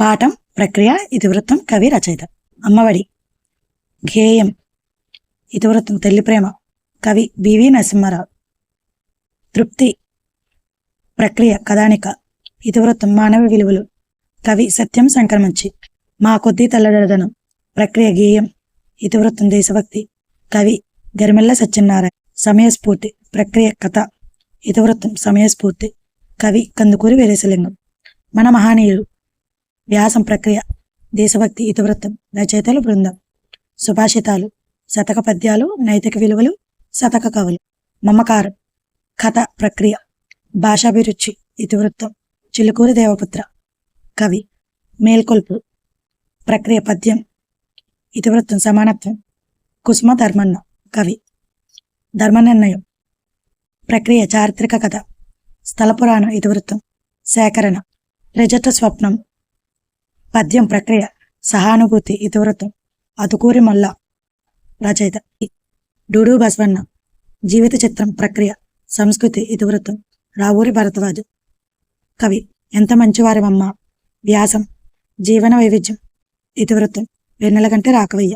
పాఠం ప్రక్రియ ఇతివృత్తం కవి రచయిత. అమ్మఒడి. గేయం ఇతివృత్తం తల్లి ప్రేమ కవి బివి నరసింహారావు. తృప్తి ప్రక్రియ కథానిక ఇతివృత్తం మానవ విలువలు కవి సత్యం సంక్రమంచి. మా కొద్ది తెల్లదనం ప్రక్రియ గేయం ఇతివృత్తం దేశభక్తి కవి గరిమెల్ల సత్యనారాయణ. సమయస్ఫూర్తి ప్రక్రియ కథ ఇతివృత్తం సమయస్ఫూర్తి కవి కందుకూరి వీరేశలింగం. మన మహనీయులు వ్యాసం ప్రక్రియ దేశభక్తి ఇతివృత్తం రచయితలు బృందం. సుభాషితాలు శతక పద్యాలు నైతిక విలువలు శతక కవులు. మమకారం కథ ప్రక్రియ భాషాభిరుచి ఇతివృత్తం చిలుకూరి దేవపుత్ర కవి మేల్కొల్పు. ప్రక్రియ పద్యం ఇతివృత్తం సమానత్వం కుసుమ ధర్మన్న కవి. ధర్మనిర్ణయం ప్రక్రియ చారిత్రక కథ స్థల పురాణ ఇతివృత్తం సేకరణ రజత స్వప్నం. పద్యం ప్రక్రియ సహానుభూతి ఇతివృత్తం అతుకూరి మల్ల రచయిత డూడు బసవన్న. జీవిత చిత్రం ప్రక్రియ సంస్కృతి ఇతివృత్తం రావూరి భరద్వాజు కవి. ఎంత మంచివారివమ్మ. వ్యాసం జీవన వైవిధ్యం ఇతివృత్తం వెన్నెలగంటి రాకవయ్య.